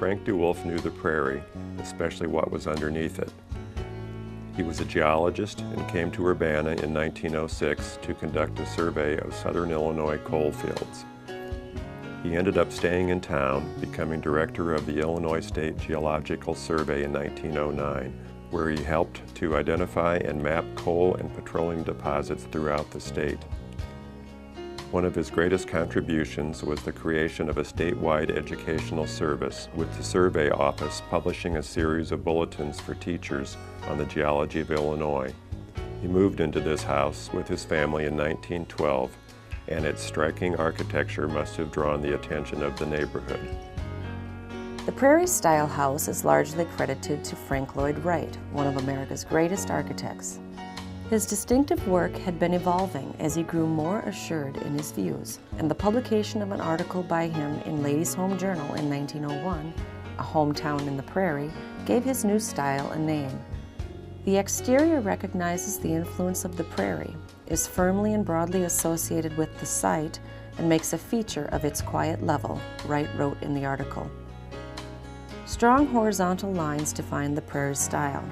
Frank DeWolf knew the prairie, especially what was underneath it. He was a geologist and came to Urbana in 1906 to conduct a survey of southern Illinois coal fields. He ended up staying in town, becoming director of the Illinois State Geological Survey in 1909, where he helped to identify and map coal and petroleum deposits throughout the state. One of his greatest contributions was the creation of a statewide educational service, with the Survey Office publishing a series of bulletins for teachers on the geology of Illinois. He moved into this house with his family in 1912, and its striking architecture must have drawn the attention of the neighborhood. The Prairie-style house is largely credited to Frank Lloyd Wright, one of America's greatest architects. His distinctive work had been evolving as he grew more assured in his views, and the publication of an article by him in Ladies' Home Journal in 1901, a hometown in the prairie, gave his new style a name. The exterior recognizes the influence of the prairie, is firmly and broadly associated with the site, and makes a feature of its quiet level, Wright wrote in the article. Strong horizontal lines define the prairie style.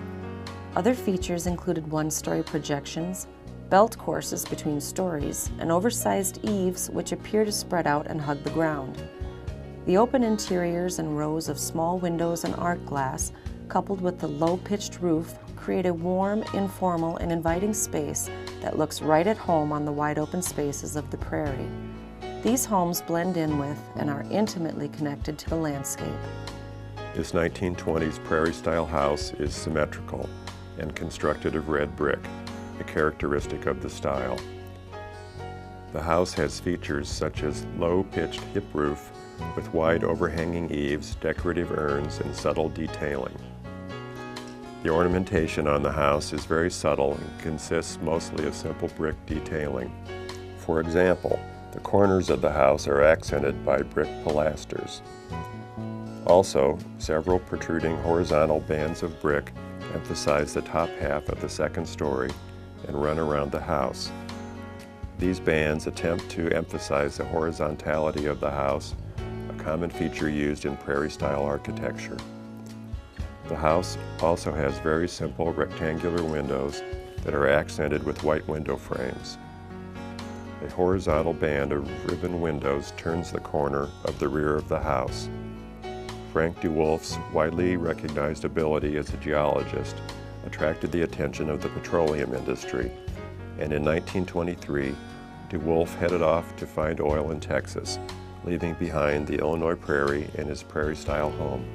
Other features included one-story projections, belt courses between stories, and oversized eaves which appear to spread out and hug the ground. The open interiors and rows of small windows and art glass, coupled with the low-pitched roof, create a warm, informal, and inviting space that looks right at home on the wide-open spaces of the prairie. These homes blend in with and are intimately connected to the landscape. This 1920s prairie-style house is symmetrical and constructed of red brick, a characteristic of the style. The house has features such as low-pitched hip roof with wide overhanging eaves, decorative urns, and subtle detailing. The ornamentation on the house is very subtle and consists mostly of simple brick detailing. For example, the corners of the house are accented by brick pilasters. Also, several protruding horizontal bands of brick emphasize the top half of the second story and run around the house. These bands attempt to emphasize the horizontality of the house, a common feature used in prairie-style architecture. The house also has very simple rectangular windows that are accented with white window frames. A horizontal band of ribbon windows turns the corner of the rear of the house. Frank DeWolf's widely recognized ability as a geologist attracted the attention of the petroleum industry, and in 1923, DeWolf headed off to find oil in Texas, leaving behind the Illinois prairie and his prairie-style home.